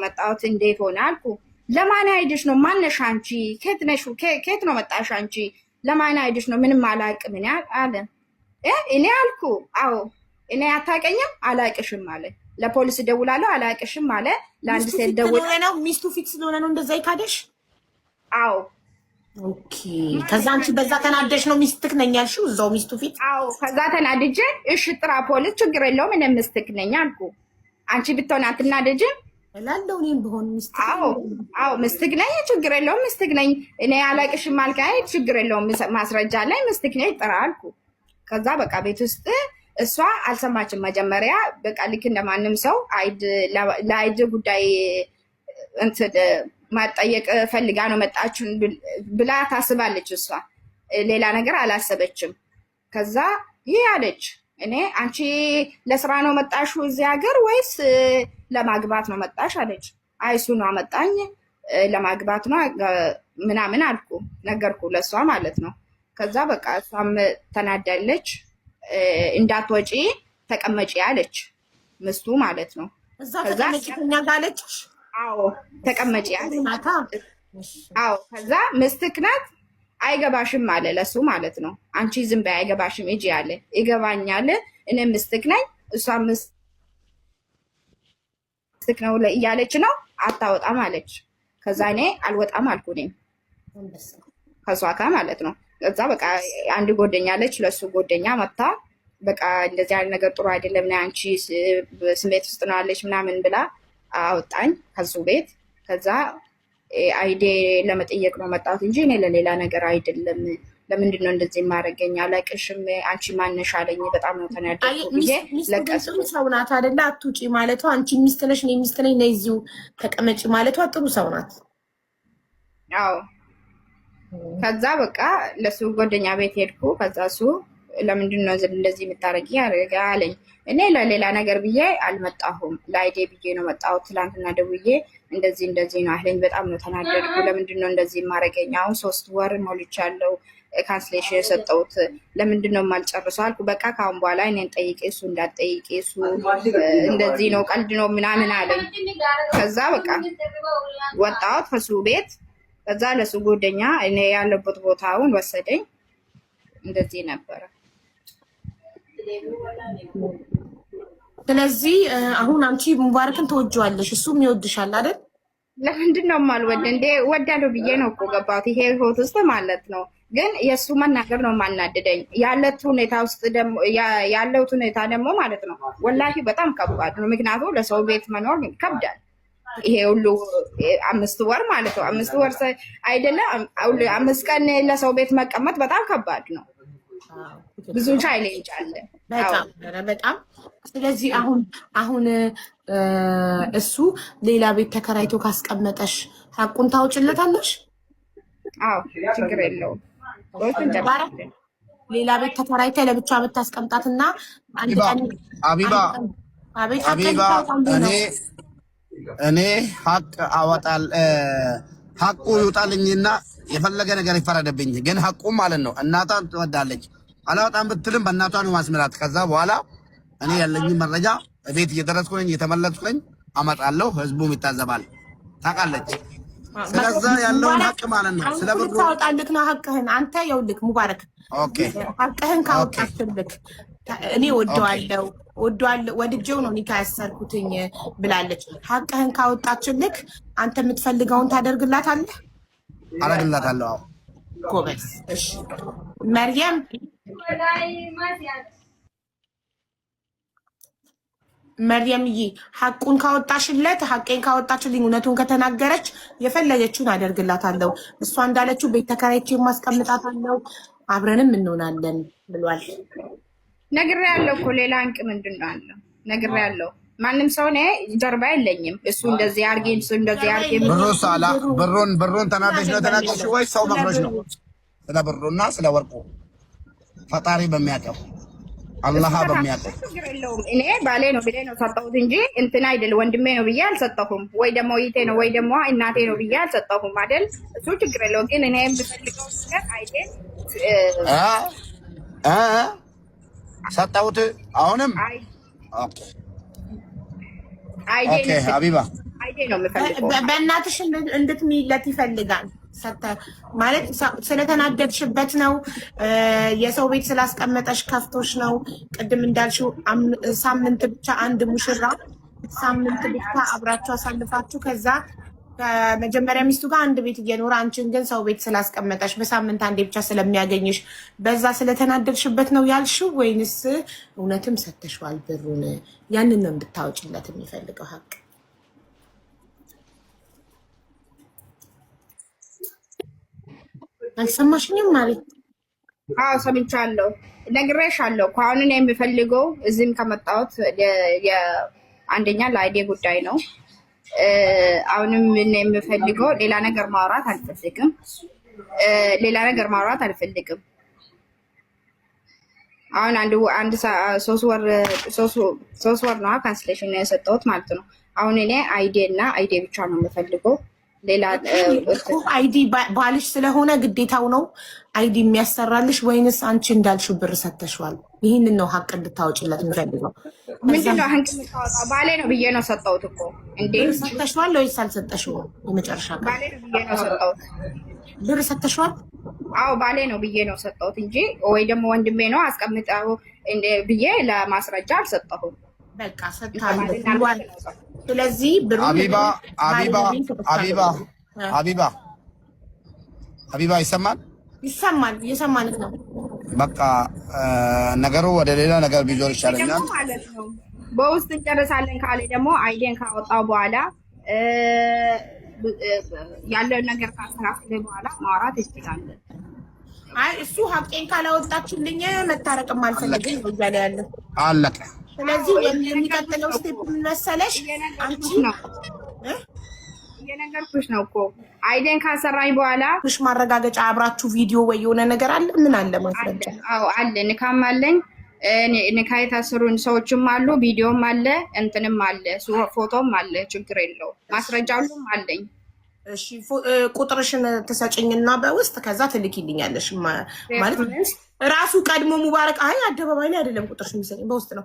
መጣሁት እንዴት ሆነ አልኩ። ለማን አይድሽ ነው ማነሽ አንቺ ከየት ነሽ ከየት ነው መጣሽ አንቺ ለማን አይድሽ ነው ምንም አላውቅም እኔ አለ እኔ አልኩ አዎ እኔ አታውቀኝም አላውቅሽም አለ ለፖሊስ ደውላለሁ አላውቅሽም አለ ለአንድ ሴት ደውል ነው ሚስቱ ፊት ስለሆነ ነው እንደዛ ይካደሽ አዎ ኦኬ ከዛ አንቺ በዛ ተናደሽ ነው ሚስትክ ነኝ ያልሽው እዛው ሚስቱ ፊት አዎ ከዛ ተናድጄ እሺ ጥራ ፖሊስ ችግር የለውም እኔ ሚስትክ ነኝ አልኩ አንቺ ብትሆን አትናደጅም እላለሁ እኔም ብሆን ሚስትክ አዎ ሚስትክ ነኝ ችግር የለውም ሚስትክ ነኝ እኔ አላውቅሽም አልካይ ችግር የለውም ማስረጃ ላይ ሚስትክ ነኝ ጥራ አልኩ ከዛ በቃ ቤት ውስጥ እሷ አልሰማችም መጀመሪያ በቃ ልክ እንደማንም ሰው ለአይድ ጉዳይ እንትን ማጠየቅ ፈልጋ ነው መጣችሁ ብላ ታስባለች እሷ ሌላ ነገር አላሰበችም ከዛ ይሄ አለች እኔ አንቺ ለስራ ነው መጣሹ እዚህ ሀገር ወይስ ለማግባት ነው መጣሽ አለች አይሱ ነው አመጣኝ ለማግባት ነው ምናምን አልኩ ነገርኩ ለሷ ማለት ነው ከዛ በቃ እሷም ተናዳለች እንዳትወጪ ተቀመጪ አለች ምስቱ ማለት ነው እዛ ተቀመጪኛ ጋለች አዎ ተቀመጪ አለች አዎ ከዛ ምስትክ ናት አይገባሽም አለ ለሱ ማለት ነው አንቺ ዝም በይ አይገባሽም እጂ አለ ይገባኛል እኔ ምስትክ ነኝ እሷ ምስትክ ነው እያለች ነው አታወጣም አለች ከዛ እኔ አልወጣም አልኩ እኔም ከሷ ጋር ማለት ነው ከዛ በቃ አንድ ጎደኛ አለች ለሱ ጎደኛ መጣ በቃ እንደዚህ አይነት ነገር ጥሩ አይደለም ነው አንቺ ስሜት ውስጥ ነው አለች ምናምን ብላ አወጣኝ ከሱ ቤት ከዛ አይዴ ለመጠየቅ ነው መጣሁት እንጂ እኔ ለሌላ ነገር አይደለም ለምንድን ነው እንደዚህ ማረገኝ አላቅሽም አንቺ ማነሽ አለኝ በጣም ነው ተናደድኩ ብዬ ለቀሱ ሰው ናት አይደለ አትውጪ ማለቷ አንቺ ሚስት ነሽ እኔ ሚስት ነኝ ነይ እዚሁ ተቀመጪ ማለቷ ጥሩ ሰው ናት አዎ ከዛ በቃ ለሱ ጓደኛ ቤት ሄድኩ ከዛ እሱ ለምንድን ነው እንደዚህ የምታረጊ አለኝ እኔ ለሌላ ነገር ብዬ አልመጣሁም ለአይዴ ብዬ ነው መጣሁት ትላንትና ደውዬ እንደዚህ ነው አለኝ በጣም ነው ተናደድኩ ለምንድን ነው እንደዚህ ማረገኝ አሁን 3 ወር ሞልቻለሁ ካንስሌሽን የሰጠሁት ለምንድን ነው የማልጨርሰው አልኩ በቃ ካሁን በኋላ እኔን ጠይቄ እሱ እንዳትጠይቄ እሱ እንደዚህ ነው ቀልድ ነው ምናምን አለኝ ከዛ በቃ ወጣሁት ከሱ ቤት ከዛ ለሱ ጎደኛ እኔ ያለበት ቦታውን ወሰደኝ እንደዚህ ነበረ ስለዚህ አሁን አንቺ ሙባረክን ተወጂዋለሽ እሱም ይወድሻል አይደል ለምንድን ነው የማልወድ እንዴ ወዳለው ብዬ ነው እኮ ገባሁት ይሄ ህይወት ውስጥ ማለት ነው ግን የእሱ መናገር ነው የማናደደኝ ያለው ሁኔታ ደግሞ ማለት ነው ወላሂ በጣም ከባድ ነው ምክንያቱም ለሰው ቤት መኖር ይከብዳል ይሄ ሁሉ 5 ወር ማለት ነው 5 ወር አይደለም 5 ቀን ለሰው ቤት መቀመጥ በጣም ከባድ ነው ብዙ ቻሌንጅ አለ በጣም ስለዚህ አሁን እሱ ሌላ ቤት ተከራይቶ ካስቀመጠሽ ሐቁን ታውጭለታለሽ አዎ ችግር የለውም ሌላ ቤት ተከራይተ ለብቻ ብታስቀምጣትና አንድ ቀን አቢባ እኔ ሐቅ አወጣል ሐቁ ይውጣልኝና የፈለገ ነገር ይፈረደብኝ ግን ሐቁ ማለት ነው እናቷን ትወዳለች አላወጣም ብትልም በእናቷ ነው ማስመራት ከዛ በኋላ እኔ ያለኝ መረጃ ቤት እየደረስኩ ነኝ እየተመለስኩ ነኝ አመጣለሁ ህዝቡም ይታዘባል ታውቃለች ስለዛ ያለውን ሐቅ ማለት ነው ስለብሩ ታወጣልክ ነው ሐቅህን አንተ ይኸውልህ ሙባረክ ኦኬ ሐቅህን ካወጣችልክ እኔ ወድጄው ነው ኒካ ያሰርኩትኝ ብላለች ሐቅህን ካወጣችልክ አንተ የምትፈልገውን ታደርግላታለህ አደርግላታለሁ አዎ ጎበዝ እሺ መርየምዬ ሐቁን ካወጣሽለት ሐቄን ካወጣችልኝ እውነቱን ከተናገረች የፈለገችውን አደርግላታለሁ እሷ እንዳለችው ቤት ተከራይቼ ማስቀምጣታለሁ አብረንም እንሆናለን ብሏል ነግሬያለሁ እኮ ሌላ አንቅ ምንድን ነው አለው ነግሬያለሁ ማንም ሰው እኔ ጀርባ የለኝም እሱ እንደዚህ አርጌ እሱ እንደዚህ አርጌ ብሩን ተናደሽ ነው ተናደሽ ወይ ሰው መክሮሽ ነው ስለ ብሩና ስለ ወርቁ ፈጣሪ በሚያውቀው አላህ በሚያውቀው ችግር የለውም እኔ ባሌ ነው ብዬ ነው ሰጠሁት እንጂ እንትን አይደል ወንድሜ ነው ብዬ አልሰጠሁም ወይ ደግሞ ይቴ ነው ወይ ደግሞ እናቴ ነው ብዬ አልሰጠሁም አይደል እሱ ችግር የለውም ግን እኔ የምፈልገው ነገር አይደል ሰጠሁት አሁንም ኦኬ ሀቢባ አይዴ ነው የምፈልገው። በእናትሽ እንድትሚለት ይፈልጋል። ማለት ስለተናደድሽበት ነው፣ የሰው ቤት ስላስቀመጠሽ ከፍቶሽ ነው። ቅድም እንዳልሽው ሳምንት ብቻ አንድ ሙሽራ ሳምንት ብቻ አብራችሁ አሳልፋችሁ ከዛ ከመጀመሪያ ሚስቱ ጋር አንድ ቤት እየኖረ አንቺን ግን ሰው ቤት ስላስቀመጠሽ በሳምንት አንዴ ብቻ ስለሚያገኝሽ በዛ ስለተናደድሽበት ነው ያልሽው? ወይንስ እውነትም ሰተሽዋል ብሩን? ያንን ነው እንድታወጭለት የሚፈልገው ሀቅ። አልሰማሽኝም ማለት? አዎ ሰምቻለሁ፣ ነግሬሻለሁ እኮ። አሁን እኔ የምፈልገው እዚህም ከመጣሁት አንደኛ ለአይዴ ጉዳይ ነው። አሁንም የምፈልገው ሌላ ነገር ማውራት አልፈልግም። አሁን አንድ 3 ወር ነው ካንስሌሽን የሰጠሁት ማለት ነው። አሁን እኔ አይዴ እና አይዴ ብቻ ነው የምፈልገው። ሌላ አይዲ ባልሽ ስለሆነ ግዴታው ነው አይዲ የሚያሰራልሽ ወይንስ አንቺ እንዳልሽው ብር ሰተሽዋል? ይህንን ነው ሀቅ እንድታወጭለት የሚፈልገው። ምንድነው ሀንክ የምታወጣው? ባሌ ነው ብዬ ነው ሰጠሁት እኮ። እንዴ ሰተሽዋል ወይስ አልሰጠሽውም? የመጨረሻ ባሌ ነው ብዬ ነው ሰጠሁት። ብር ሰተሽዋል? አዎ ባሌ ነው ብዬ ነው ሰጠሁት እንጂ ወይ ደግሞ ወንድሜ ነው አስቀምጠው ብዬ ለማስረጃ አልሰጠሁም። በቃ ሰጥታለሁ። ስለዚህ ብሩ ሀቢባ ይሰማል? ይሰማል፣ እየሰማን ነው። በቃ ነገሩ ወደ ሌላ ነገር ቢዞር ይሻለኛል ማለት ነው። በውስጥ እንጨርሳለን ካለ ደግሞ አይዴን ካወጣው በኋላ ያለውን ነገር ካስተካከለ በኋላ ማውራት ይችላለን። አይ እሱ ሀቄን ካላወጣችልኝ መታረቅም አልፈልግም ነው እያለ ያለ። አለቀ። ስለዚህ የሚቀጥለው ስቴፕ ምን መሰለሽ? አንቺ የነገርኩሽ ነው እኮ አይዴን ካሰራኝ በኋላ ትሽ ማረጋገጫ አብራችሁ ቪዲዮ ወይ የሆነ ነገር አለ? ምን አለ ማስረጃ? አዎ አለ። ንካም አለኝ፣ ንካ የታሰሩን ሰዎችም አሉ፣ ቪዲዮም አለ፣ እንትንም አለ፣ ፎቶም አለ። ችግር የለው፣ ማስረጃ ሁሉም አለኝ። እሺ ቁጥርሽን ትሰጭኝና በውስጥ ከዛ ትልኪልኛለሽ። ማለት ራሱ ቀድሞ ሙባረክ አይ አደባባይ ላይ አይደለም ቁጥርሽን የሚሰጠኝ በውስጥ ነው።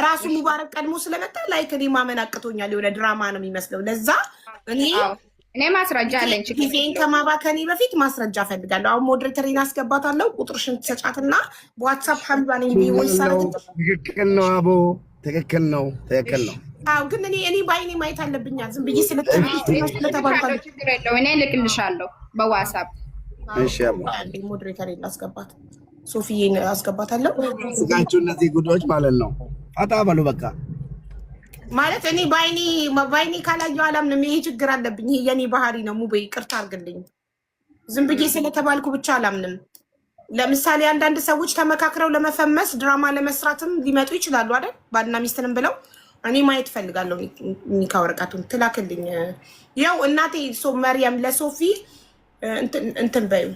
ራሱ ሙባረክ ቀድሞ ስለመጣ ላይክ እኔ ማመን አቅቶኛል። የሆነ ድራማ ነው የሚመስለው። ለዛ እኔ ማስረጃ አለኝ። ጊዜን ከማባከኔ በፊት ማስረጃ ፈልጋለሁ። አሁን ሞዴሬተሪን አስገባታለሁ። ቁጥርሽን ትሰጫትና በዋትሳፕ ሀቢባ ነኝ ቢወሳረት። ትክክል ነው አቦ፣ ትክክል ነው፣ ትክክል ነው። አዎ ግን እኔ ባይኔ ማየት አለብኛል። ዝም ብዬ ስለተባልኩ ችግር የለው። እኔ ልክልሻለሁ በዋትሳፕ። እሺ አቦ፣ ሞዴሬተሪን ላስገባት፣ ሶፊዬን አስገባታለሁ። ስጋችሁ እነዚህ ጉዳዮች ማለት ነው። ፈታ በሉ በቃ ማለት እኔ ባይኔ ካላየሁ አላምንም። ይሄ ችግር አለብኝ። ይሄ የኔ ባህሪ ነው። ሙቤ ይቅርታ አድርግልኝ። ዝም ብዬ ስለተባልኩ ብቻ አላምንም። ለምሳሌ አንዳንድ ሰዎች ተመካክረው ለመፈመስ ድራማ ለመስራትም ሊመጡ ይችላሉ አይደል? ባልና ሚስትንም ብለው እኔ ማየት ፈልጋለሁ። ኒካ ወረቀቱን ትላክልኝ። ያው እናቴ መርያም ለሶፊ እንትን በይው፣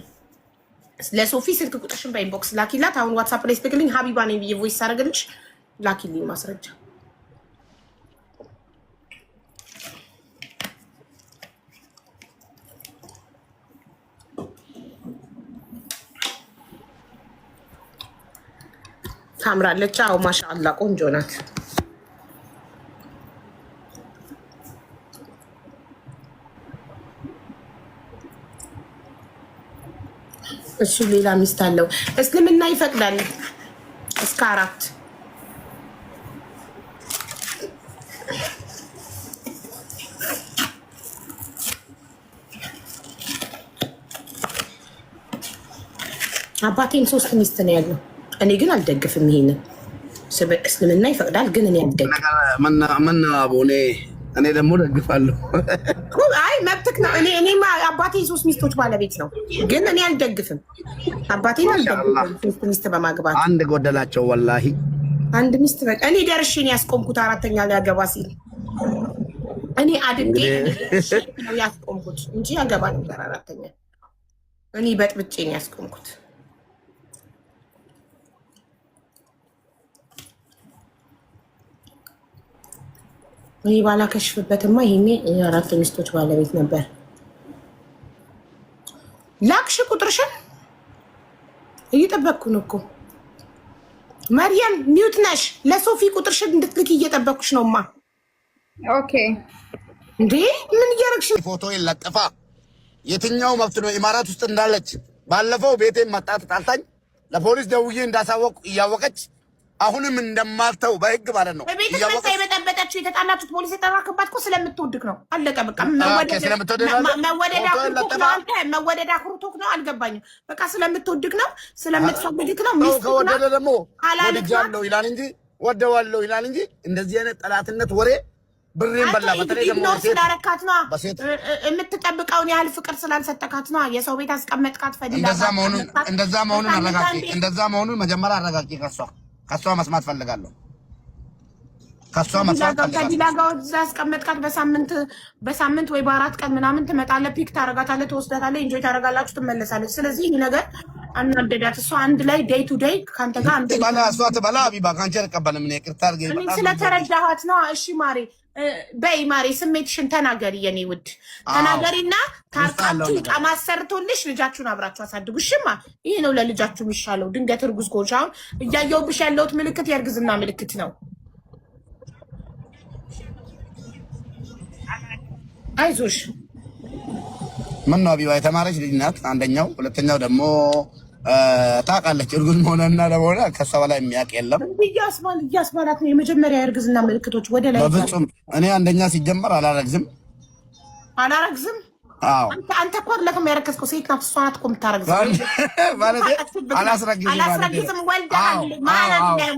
ለሶፊ ስልክ ቁጥርሽን በኢንቦክስ ላኪላት። አሁን ዋትሳፕ ላይ ስትልክልኝ ሀቢባ ነኝ ብዬ ቮይስ አደረግልሽ። ላኪልኝ ማስረጃ። ታምራለች። አዎ ማሻአላ ቆንጆ ናት። እሱ ሌላ ሚስት አለው። እስልምና ይፈቅዳል እስከ 4። አባቴም 3 ሚስት ነው ያለው። እኔ ግን አልደግፍም። ይሄንን እስልምና ይፈቅዳል ግን እኔ አልደግፍም። ምን አቦኔ እኔ ደግሞ ደግፋለሁ። አይ መብትክ ነው። እኔ አባቴ 3 ሚስቶች ባለቤት ነው፣ ግን እኔ አልደግፍም። አባቴ አልደግፍም 3 ሚስት በማግባት። አንድ ጎደላቸው ወላሂ። አንድ ሚስት በቃ እኔ ደርሼ ነው ያስቆምኩት። 4ኛ ሊያገባ ሲል እኔ አድጌ ነው ያስቆምኩት እንጂ ያገባ ነበር 4ኛ። እኔ በጥብጬ ነው ያስቆምኩት። እኔ ባላከሽፍበትማ ይሄኔ 4 ሚስቶች ባለቤት ነበር። ላክሽ ቁጥርሽን እየጠበቅኩ ነው እኮ መርየም። ሚውት ነሽ። ለሶፊ ቁጥርሽን እንድትልክ እየጠበቅኩሽ ነውማ። ኦኬ እንዴ ምን እያረግሽ? ፎቶ ይለጥፋ የትኛው መብት ነው? ኢማራት ውስጥ እንዳለች ባለፈው ቤቴን መጣ ተጣልታኝ ለፖሊስ ደውዬ እንዳሳወቅ እያወቀች አሁንም እንደማልተው በህግ ማለት ነው። በቤት መጣ የበጠበጠችው የተጣላችሁት ፖሊስ የጠራክባት እኮ ስለምትወድቅ ነው። አለቀ በቃ። መወደድ አኩርቶክ ነው። አልገባኝም። በቃ ስለምትወድቅ ነው፣ ስለምትፈልግክ ነው። ሚስት ከወደደ ደግሞ ወድጃለሁ ይላል እንጂ ወደዋለሁ ይላል እንጂ እንደዚህ አይነት ጠላትነት ወሬ ብሬን በላ። በተለይ ደግሞ ስላረካት ነው የምትጠብቀውን ያህል ፍቅር ስላልሰጠካት ነው። የሰው ቤት አስቀመጥካት። ፈዲላ እንደዛ መሆኑን መጀመሪያ አረጋግጪ። ከሷ መስማት ፈልጋለሁ። ከዲላ ጋር እዛ አስቀመጥካት። በሳምንት ወይ በ4 ቀን ምናምን ትመጣለህ፣ ፒክ ታረጋታለህ፣ ትወስዳታለህ፣ ኢንጆይ ታረጋላችሁ፣ ትመለሳለች። ስለዚህ ይህ ነገር አናደዳት። እሷ አንድ ላይ ዴይ ቱ ዴይ ካንተ ጋር አንድ ላይ እሷ ትበላ ሀቢባ ካንቺ አልቀበልም። እኔ ይቅርታ አድርገኝ። እኔ ስለተረዳኋት ነው። እሺ ማሬ በይ ማሬ፣ ስሜትሽን ተናገሪ የኔ ውድ ተናገሪና ታርቃችሁ ቃማ ሰርቶልሽ ልጃችሁን አብራችሁ አሳድጉ። እሺማ ይሄ ነው ለልጃችሁ የሚሻለው። ድንገት እርጉዝ ከሆንሽ አሁን እያየሁብሽ ያለሁት ምልክት የእርግዝና ምልክት ነው። አይዞሽ። ምን ነው ሀቢባ የተማረች ልጅ ናት። አንደኛው፣ ሁለተኛው ደግሞ ታውቃለች እርጉዝ መሆንና ለመሆን ከሷ በላይ የሚያውቅ የለም። እያስባላት ነው የመጀመሪያ የእርግዝና ምልክቶች ወደ ላይ። በፍጹም እኔ አንደኛ ሲጀመር አላረግዝም። አዎ አንተ እኮ ለከም ያረከስከው ሴት ናት። እሷ ናት እኮ የምታረግዘው ማለት አላስረግዝም።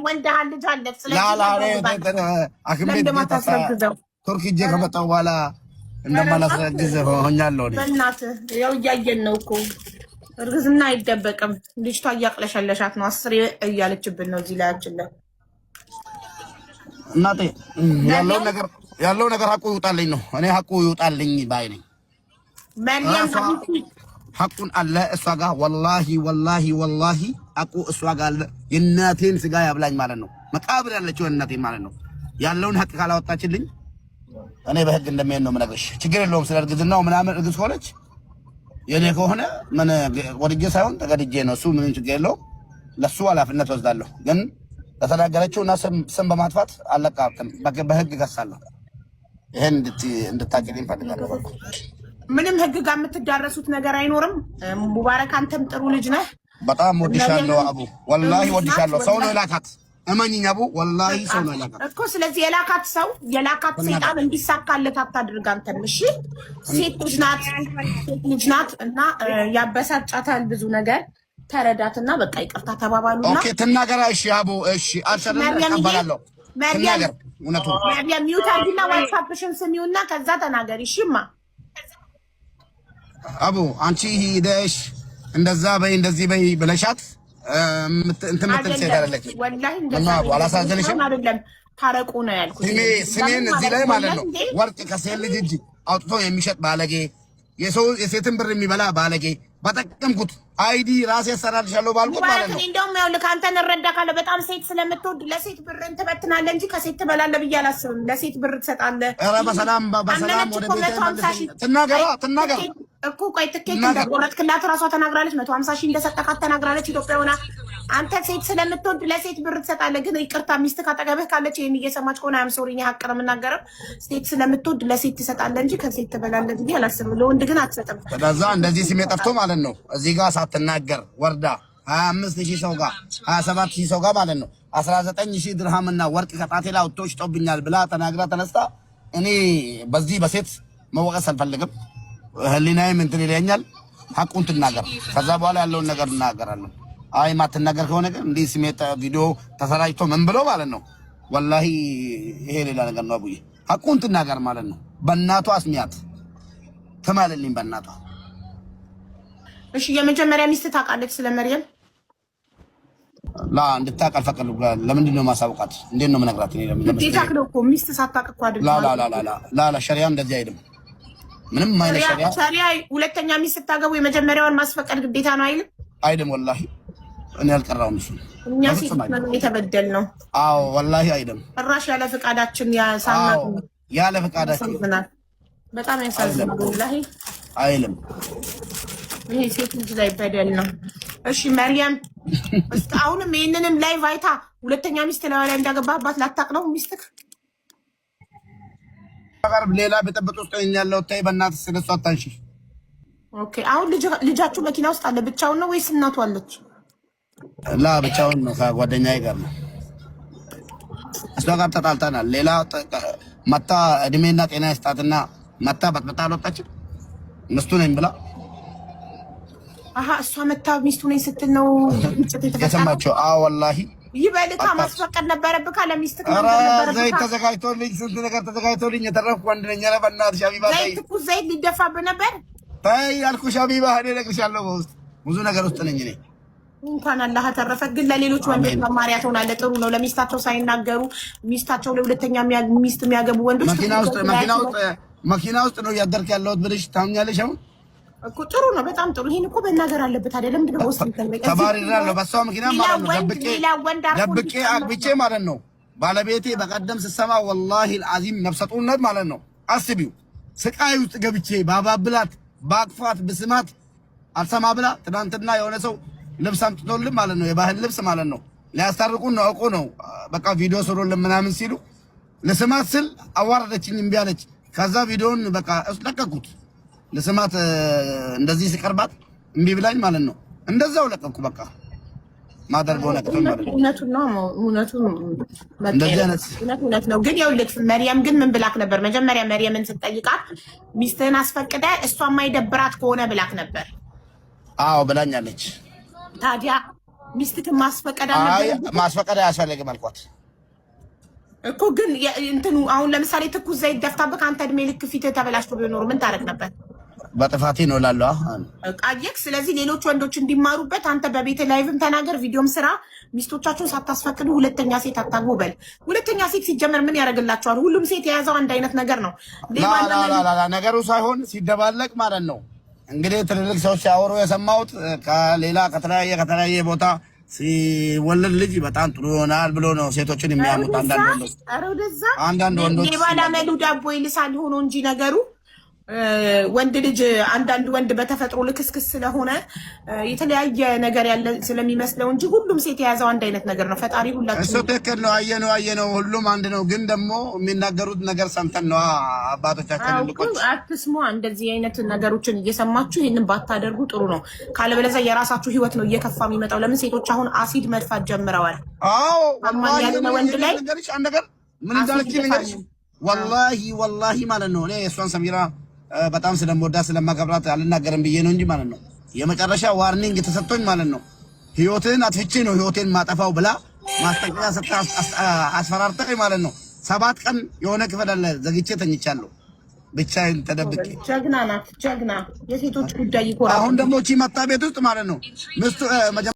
ወልደሃል ልጅ አለ። ስለዚህ ቱርክ ሄጄ ከመጣሁ በኋላ እንደማላስረግዝ ሆኛለሁ። በእናትህ ያው እያየን ነው እኮ እርግዝና አይደበቅም። ልጅቷ እያቅለሸለሻት ነው። 10 እያለችብን ነው እዚህ ላያችን ላይ። እናቴ ያለው ነገር ሀቁ ይውጣልኝ ነው። እኔ ሀቁ ይውጣልኝ ባይ ነኝ። ሀቁን አለ እሷ ጋር ወላሂ ሀቁ እሷ ጋር አለ። የእናቴን ስጋ ያብላኝ ማለት ነው። መቃብር ያለችው እናቴን ማለት ነው። ያለውን ሀቅ ካላወጣችልኝ እኔ በህግ እንደሚሄድ ነው የምነግርሽ። ችግር የለውም ስለ እርግዝናው ምናምን። እርግዝ ከሆነች የኔ ከሆነ ምን ወድጄ ሳይሆን ተገድጄ ነው። እሱ ምንም ችግር የለውም። ለሱ ኃላፊነት ወስዳለሁ። ግን ለተናገረችው እና ስም በማጥፋት አለቃትም በህግ እከሳለሁ። ይሄን እንድታቂልኝ ፈልጋለሁ። ምንም ህግ ጋር የምትዳረሱት ነገር አይኖርም። ሙባረክ አንተም ጥሩ ልጅ ነህ። በጣም ወድሻለሁ አቡ፣ ወላሂ ወድሻለሁ። ሰው ነው የላካት እመኝኝ አቡ፣ ወላሂ ሰው ነው የላካት እኮ። ስለዚህ የላካት ሰይጣን እንዲሳካለት አታድርግ አንተም። እሺ ሴት ልጅ ናት እና ያበሳጫታል ብዙ ነገር። ተረዳትና በቃ ይቅርታ ተባባሉና ኦኬ ትናገራ። እሺ አቡ፣ እሺ አልሰለም ተቀበላለሁ። ትናገር እውነቱ ሚውት አድርጊና ዋትስአፕሽን ስሚውና ከዛ ተናገሪ። እሺማ አቡ አንቺ ሂደሽ እንደዛ በይ እንደዚህ በይ ብለሻት እንትን ምትል ሴት አይደለች። ወላሂ እንደዛ አላሳዘንሽም? አይደለም ታረቁ ነው ያልኩት። ስሜን እዚህ ላይ ማለት ነው ወርቅ ከሴት ልጅ እጅ አውጥቶ የሚሸጥ ባለጌ፣ የሴትን ብር የሚበላ ባለጌ በጠቀምኩት አይዲ ራሴ ያሰራልሻለሁ ባልኩት ማለት ነው። እንደውም ያው ልክ አንተን እረዳካለሁ። በጣም ሴት ስለምትወድ ለሴት ብር ትበትናለህ እንጂ ከሴት ትበላለህ ብዬ አላስብም። ለሴት ብር ትሰጣለህ። ኧረ በሰላም ወደ ቤት ትናገራ እኮ ቆይ ትኬት እንደቆረጥክላት ራሷ ተናግራለች። 150 ሺህ እንደሰጠካት ተናግራለች። ኢትዮጵያ ሆና አንተ ሴት ስለምትወድ ለሴት ብር ትሰጣለህ። ግን ይቅርታ ሚስት ካጠገብህ ካለች ይሄን እየሰማች ከሆነ አም ሶሪ ሀቅ ነው የምናገረው። ሴት ስለምትወድ ለሴት ትሰጣለህ እንጂ ከሴት ትበላለህ ብዬ አላስብም። ለወንድ ግን አትሰጥም። ከዛ እንደዚህ ስሜ ጠፍቶ ማለት ነው እዚህ ጋር ሳትናገር ወርዳ 25,000 ሰው ጋር 27,000 ሰው ጋር ማለት ነው 19,000 ድርሃምና ወርቅ ከጣቴ ላይ አውጥቶ ሽጦብኛል ብላ ተናግራ ተነስታ እኔ በዚህ በሴት መወቀስ አልፈልግም። ህሊናዬም እንትን ይለኛል። ሀቁን ትናገር። ከዛ በኋላ ያለውን ነገር እናገራለን። አይ ማትናገር ከሆነ ግን እንዲህ ስሜት ቪዲዮ ተሰራጭቶ ምን ብሎ ማለት ነው ወላሂ ይሄ ሌላ ነገር ነው። አቡዬ ሀቁን ትናገር ማለት ነው። በእናቷ አስሚያት ትማልልኝ በእናቷ። እሺ የመጀመሪያ ሚስት ታውቃለች ስለ መርየም? እንድታውቅ አልፈቀድኩም። ለምንድን ነው ማሳውቃት? እንዴት ነው የምነግራት? እኔ ለምን ነው እኮ ሚስት ሳታውቅ እኮ አይደለም። ላ ሸሪያ እንደዚህ አይደለም። ምንም አይነት ሸሪያ ሁለተኛ ሚስት ስታገቡ የመጀመሪያውን ማስፈቀድ ግዴታ ነው አይልም? አይደለም ወላሂ እኔ አልቀራውም። እሱ እኛ ሴት ነን የተበደልነው። አዎ ወላሂ አይደለም። ጭራሽ ያለ ፍቃዳችን ያለ ፍቃዳችን በጣም ያሳዝናል ወላሂ። አይልም ይሄ ሴት ልጅ ላይ በደል ነው። እሺ መርየም አሁንም ይሄንንም ላይቭ አይታ ሁለተኛ ሚስት ላይ እንዳገባባት ላታቅ ነው ሚስትክ? ሌላ በጠበጥ ውስጥ ያለው ታይ በእናትህ ስለሷ አታንሺ። ኦኬ አሁን ልጃችሁ መኪና ውስጥ አለ ብቻውን ነው ወይስ እናቱ አለች? ላ ብቻውን ነው ከጓደኛዬ ጋር ነው። እሷ ጋር ተጣልተናል። ሌላ መታ እድሜና ጤና ይስጣትና መታ በጥብጣ አልወጣችም። ሚስቱ ነኝ ብላ እሷ መታ ሚስቱ ነኝ ስትል ነው የሰማቸው። ወላሂ ይበልካ ማስፈቀድ ነበረብህ ካለ ሚስትህ ዘይት ተዘጋጅቶልኝ ስንት ነገር ተዘጋጅቶልኝ የተረፍኩ ወንድ ነኝ። ኧረ በእናትሽ ሀቢባ ዘይት እኮ ዘይት ሊደፋብህ ነበር። ተይ ያልኩሽ ሀቢባ፣ እኔ እነግርሻለሁ በውስጥ ብዙ ነገር ውስጥ ነኝ እኔ። እንኳን አላህ ተረፈ። ግን ለሌሎች ወንዶች መማሪያ ትሆናለህ። ጥሩ ነው። ለሚስታቸው ሳይናገሩ ሚስታቸው ለሁለተኛ ሚስት የሚያገቡ ወንዶች መኪና ውስጥ ነው እያደርክ ያለሁት ብለሽ ታምኛለሽ? አሁን እኮ ጥሩ ነው። በጣም ጥሩ። ይሄን እኮ መናገር አለበት አይደለም? ምንድን ነው ወስድ ተባሪራለሁ። በሷ ምክንያት ማለት ነው ደብቄ አግብቼ ማለት ነው። ባለቤቴ በቀደም ስሰማ ወላሂ አልዓዚም ነፍሰ ጡርነት ማለት ነው። አስቢው ስቃይ ውስጥ ገብቼ ባባብላት ባቅፋት ብስማት አልሰማ ብላ ትናንትና የሆነ ሰው ልብስ አምጥቶልን ማለት ነው፣ የባህል ልብስ ማለት ነው። ሊያስታርቁን ነው እኮ ነው። በቃ ቪዲዮ ስሩልን ምናምን ሲሉ ለስማት ስል አዋረደችኝ፣ እምቢ አለች። ከዛ ቪዲዮውን በቃ ለቀኩት። ለስማት እንደዚህ ሲቀርባት እምቢ ብላኝ ማለት ነው። እንደዛው ለቀኩ። በቃ ማደርገው ነገር ማለት ነው። እውነቱን ነው። እውነት ነው። ግን ይኸውልህ መርየም ግን ምን ብላክ ነበር መጀመሪያ? መርየምን ስትጠይቃት ሚስትህን አስፈቅደ እሷ የማይደብራት ከሆነ ብላክ ነበር። አዎ ብላኛለች። ታዲያ ሚስትህን ማስፈቀድ አለበት? ማስፈቀድ አያስፈልግም አልኳት እኮ። ግን እንትኑ አሁን ለምሳሌ ትኩስ ዘይት ደፍታብህ አንተ እድሜ ልክ ፊትህ ተበላሽቶ ቢኖር ምን ታረግ ነበር? በጥፋቴ ነው እላለሁ። ቃየክ። ስለዚህ ሌሎች ወንዶች እንዲማሩበት አንተ በቤት ላይቭም ተናገር፣ ቪዲዮም ስራ። ሚስቶቻችሁን ሳታስፈቅዱ ሁለተኛ ሴት አታግቡ በል። ሁለተኛ ሴት ሲጀመር ምን ያደርግላቸዋል? ሁሉም ሴት የያዘው አንድ አይነት ነገር ነው። ነገሩ ሳይሆን ሲደባለቅ ማለት ነው። እንግዲህ ትልልቅ ሰዎች ሲያወሩ የሰማሁት ከሌላ ከተለያየ ቦታ ሲወለድ ልጅ በጣም ጥሩ ይሆናል ብሎ ነው ሴቶችን የሚያሙት አንዳንድ ወንዶች። የባላመሉ ዳቦ ይልሳል ሆኖ እንጂ ነገሩ ወንድ ልጅ አንዳንድ ወንድ በተፈጥሮ ልክስክስ ስለሆነ የተለያየ ነገር ያለ ስለሚመስለው እንጂ ሁሉም ሴት የያዘው አንድ አይነት ነገር ነው። ፈጣሪ ሁላችን እሱ ትክክል ነው። አየነው ሁሉም አንድ ነው። ግን ደግሞ የሚናገሩት ነገር ሰምተን ነው። አባቶቻችን ልቆች አትስሙ። እንደዚህ አይነት ነገሮችን እየሰማችሁ ይህንን ባታደርጉ ጥሩ ነው። ካለበለዚያ የራሳችሁ ህይወት ነው እየከፋ የሚመጣው። ለምን ሴቶች አሁን አሲድ መድፋት ጀምረዋል። ወንድ ላይ አንድ ነገር ምን እንዳልክ ልንገርሽ፣ ወላሂ ማለት ነው። እኔ የእሷን ሰሚራ በጣም ስለምወዳት ስለማከብራት አልናገርም ብዬ ነው እንጂ ማለት ነው። የመጨረሻ ዋርኒንግ ተሰጥቶኝ ማለት ነው። ህይወትን አጥፍቼ ነው ህይወቴን ማጠፋው ብላ ማስጠንቀቂያ ሰጥታ አስፈራርተኝ ማለት ነው። 7 ቀን የሆነ ክፍል አለ ዘግቼ ተኝቻለሁ ብቻዬን ተደብቄ። ጀግና ናት ጀግና። የሴቶች ጉዳይ ይኮራል። አሁን ደግሞ እቺ መታ ቤት ውስጥ ማለት ነው ምስቱ